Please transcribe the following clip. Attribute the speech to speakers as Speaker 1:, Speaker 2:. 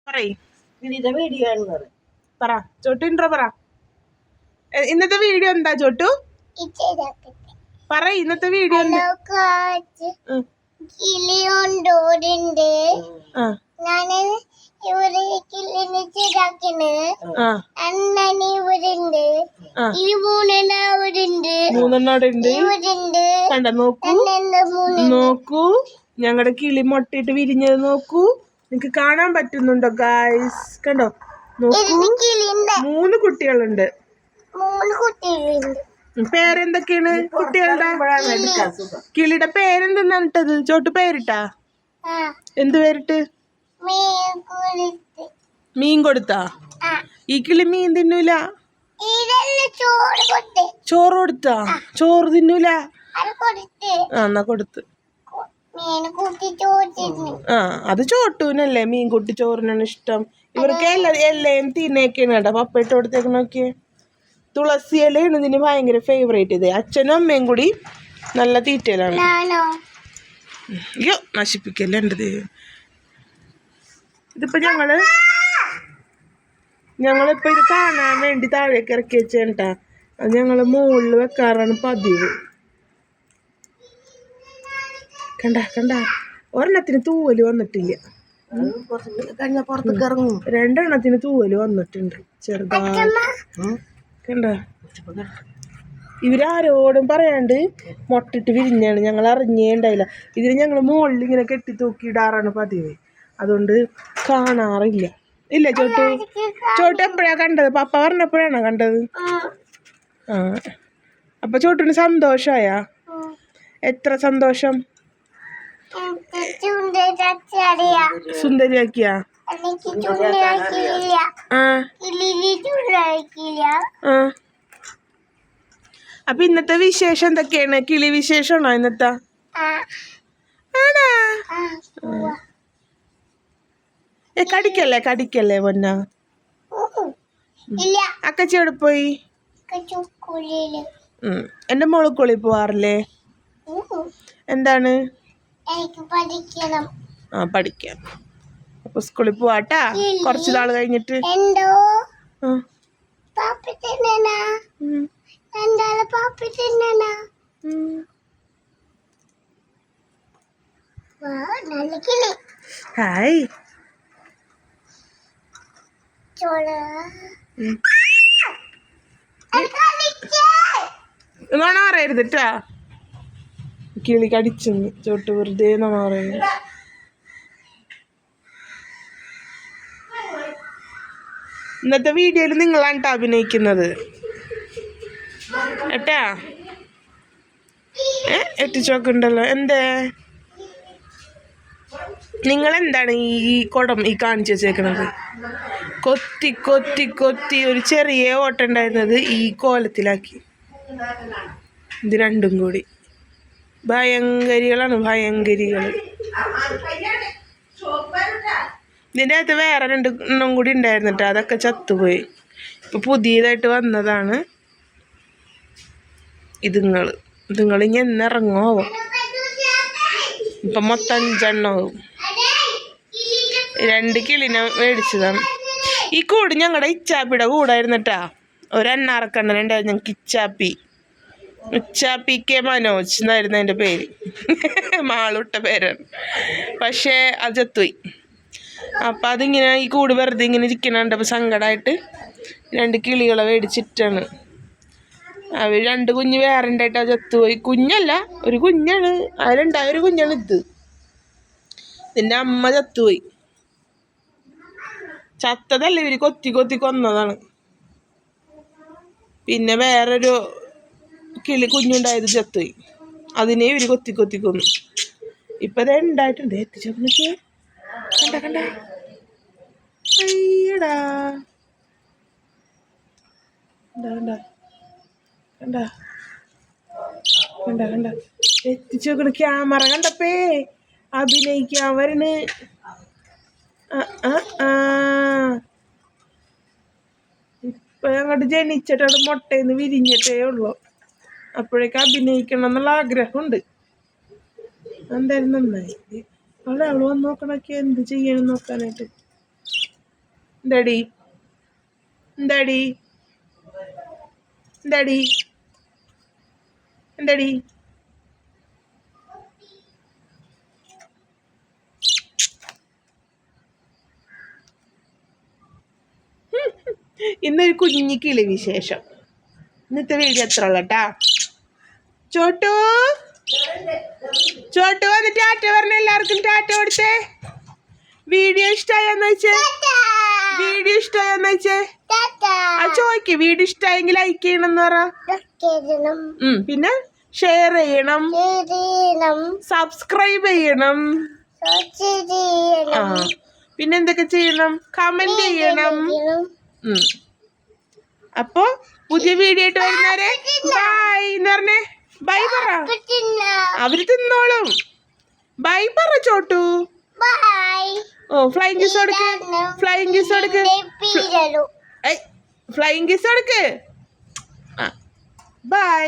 Speaker 1: പറയ് പറ ചോട്ടു ഇൻട്രോ പറ. ഇന്നത്തെ വീഡിയോ എന്താ ചോട്ടു? പറ ഇന്നത്തെ വീഡിയോ എന്താ? കണ്ട നോക്കൂ നോക്കൂ, ഞങ്ങളുടെ കിളി മുട്ടയിട്ട് വിരിഞ്ഞത് നോക്കൂ. നിങ്ങക്ക് കാണാൻ പറ്റുന്നുണ്ടോ ഗായ്സ്? കണ്ടോ നോക്കൂ, 3 കുട്ടികളുണ്ട്. പേരെന്തൊക്കെയാണ് കുട്ടികളുടെ? കിളിയുടെ പേരെന്തെന്നിട്ടത്? ചോട്ട് പേരിട്ടാ? എന്ത് പേരിട്ട്? മീൻ കൊടുത്താ? ഈ കിളി മീൻ തിന്നൂല. ചോറ് കൊടുത്താ? ചോറ് തിന്നൂല. എന്നാ കൊടുത്ത്. അത് ചോട്ടൂനല്ലേ മീൻ കുട്ടി ചോറിനാണ് ഇഷ്ടം. ഇവർക്ക് എല്ലാം തിന്നേക്കാണ് കേട്ടോ. പപ്പയിട്ട് കൊടുത്തേക്ക് നോക്കിയേ. തുളസി ഇലയാണ് ഇതിന് ഭയങ്കര ഫേവറേറ്റ്. ഇത് അച്ഛനും അമ്മയും കൂടി നല്ല തീറ്റയിലാണ്. അയ്യോ നശിപ്പിക്കല്ലേ എൻ്റെ ദൈവം. ഇതിപ്പോ ഞങ്ങളിപ്പോ ഇത് കാണാൻ വേണ്ടി താഴേക്ക് ഇറക്കി വെച്ചേട്ടാ. അത് ഞങ്ങള് മുകളിൽ വെക്കാറാണ് പതിവ്. കണ്ട ഒരെണ്ണത്തിന് തൂവല് വന്നിട്ടില്ല. 2 എണ്ണത്തിന് തൂവല് വന്നിട്ടുണ്ട് ചെറുതാ. കണ്ട ഇവരാരോടും പറയാണ്ട് മുട്ടിട്ട് വിരിഞ്ഞാണ്. ഞങ്ങൾ അറിഞ്ഞേ ഉണ്ടായില്ല. ഇതിന് ഞങ്ങൾ മുകളിൽ ഇങ്ങനെ കെട്ടി തൂക്കിയിടാറാണ് പതിവ്. അതുകൊണ്ട് കാണാറില്ല. ഇല്ല ചോട്ടു എപ്പോഴാ കണ്ടത്? പപ്പ പറഞ്ഞപ്പോഴാണോ കണ്ടത്? അപ്പൊ ചോട്ടിന് സന്തോഷായ? എത്ര സന്തോഷം? സുന്ദരിയാക്കിയാ? അപ്പൊ ഇന്നത്തെ വിശേഷം എന്തൊക്കെയാണ്? കിളി വിശേഷമാണോ ഇന്നത്തെ? ആണാ? കടിക്കല്ലേ പൊന്ന. അക്കച്ചി എവിടെ പോയി? എന്റെ മോള് സ്കൂളിൽ പോവാറില്ലേ? എന്താണ്? പഠിക്കാം. അപ്പൊ സ്കൂളിൽ പോവാട്ടാ കുറച്ചു നാൾ കഴിഞ്ഞിട്ട്. ഹായ് നോണ പറയരുതിട്ടാ. കിളി കടിച്ചെന്ന് ചോട്ട് വെറുതെ നോണ പറയുന്നു. ഇന്നത്തെ വീഡിയോയിൽ നിങ്ങളാണ് അഭിനയിക്കുന്നത് ഏട്ടാ. എത്തിച്ചോക്കുണ്ടല്ലോ. എന്തേ നിങ്ങളെന്താണ് ഈ കുടം ഈ കാണിച്ചു വെച്ചേക്കണത്? കൊത്തി കൊത്തി കൊത്തി ഒരു ചെറിയ ഓട്ട ഉണ്ടായിരുന്നത് ഈ കോലത്തിലാക്കി. ഇത് രണ്ടും കൂടി ഭയങ്കരികളാണ്, ഭയങ്കരികൾ. ഇതിൻ്റെ അകത്ത് വേറെ 2 എണ്ണം കൂടി ഉണ്ടായിരുന്നിട്ട് അതൊക്കെ ചത്തുപോയി. ഇപ്പൊ പുതിയതായിട്ട് വന്നതാണ് ഇതുങ്ങൾ ഇനി എന്നിറങ്ങോ? ഇപ്പൊ മൊത്തം 5 എണ്ണമാവും. 2 കിളിനെ മേടിച്ചതാണ്. ഈ കൂട് ഞങ്ങളുടെ ഇച്ചാപ്പിയുടെ കൂടായിരുന്നിട്ടാ. ഒരു അണ്ണാറക്കണ്ണൻ ഉണ്ടായിരുന്നു ഞങ്ങൾക്ക്. ഇച്ചാപ്പി കെ മനോജ് എന്നായിരുന്നു അതിൻ്റെ പേര്. മാളുട്ട പേരാണ്. പക്ഷേ അത് ചത്തുപോയി. അപ്പം അതിങ്ങനെ ഈ കൂട് വെറുതെ ഇങ്ങനെ ഇരിക്കണുണ്ട്. അപ്പം സങ്കടമായിട്ട് 2 കിളികളെ മേടിച്ചിട്ടാണ്. അവർ 2 കുഞ്ഞ് വേറെ ഉണ്ടായിട്ട് അത് ചത്തുപോയി. കുഞ്ഞല്ല, ഒരു കുഞ്ഞാണ്. അതിലുണ്ടായ ഒരു കുഞ്ഞാണ് ഇത്. ഇതിൻ്റെ അമ്മ ചത്തുപോയി. ചത്തതല്ല, ഇവർ കൊത്തി കൊത്തി കൊന്നതാണ്. പിന്നെ വേറൊരു കിളി കുഞ്ഞുണ്ടായത് ചത്തുപോയി. അതിനെ ഇവർ കൊത്തി കൊത്തി കൊന്നു. ഇപ്പം അത് ഉണ്ടായിട്ടുണ്ട്. എത്തിച്ചോക്കെ കണ്ട അയ്യടാ. കണ്ട എത്തിച്ചോക്കണ. ക്യാമറ കണ്ടപ്പേ അഭിനയിക്കാൻ വരണ്. ഇപ്പൊ അങ്ങോട്ട് ജനിച്ചിട്ട് മുട്ടയിന്ന് വിരിഞ്ഞിട്ടേ ഉള്ളു. അപ്പോഴേക്കും അഭിനയിക്കണം എന്നുള്ള ആഗ്രഹമുണ്ട്. എന്തായാലും നന്നായി. അവള് വന്ന് നോക്കണൊക്കെ എന്ത് ചെയ്യണം നോക്കാനായിട്ട്. എന്താടി എന്താടി എന്താടി എന്താടി ഇന്നൊരു കുഞ്ഞി കിളി വിശേഷം. ഇന്നത്തെ വീഡിയോ എത്ര ഉള്ള കേട്ടാ. ചോട്ടു ചോട്ടു വന്ന് ടാറ്റ പറഞ്ഞ എല്ലാവർക്കും ടാറ്റ കൊടുത്തേ. വീഡിയോ ഇഷ്ടമായോന്ന് വെച്ചേ, വീഡിയോ ഇഷ്ടമായോന്ന് വെച്ചേ. ആ ചോദിക്ക്, വീഡിയോ ഇഷ്ടമായെങ്കിൽ ലൈക്ക് ചെയ്യണം എന്ന് പറ. പിന്നെ ഷെയർ ചെയ്യണം, സബ്സ്ക്രൈബ് ചെയ്യണം. ആ പിന്നെ എന്തൊക്കെ ചെയ്യണം? കമന്റ് ചെയ്യണം. അപ്പൊ പുതിയ വീഡിയോ ആയിട്ട് വരുന്നവരെ ബൈ എന്ന് പറഞ്ഞേ. ബൈ പറ, അവര് തിന്നോളും. ബൈ പറ ചോട്ടു. ഓ ഫ്ലൈങ് കിസ് കൊടുക്ക്, ഫ്ലൈങ് കിസ് കൊടുക്ക്, ഫ്ലൈങ് കിസ് കൊടുക്ക്. ബൈ.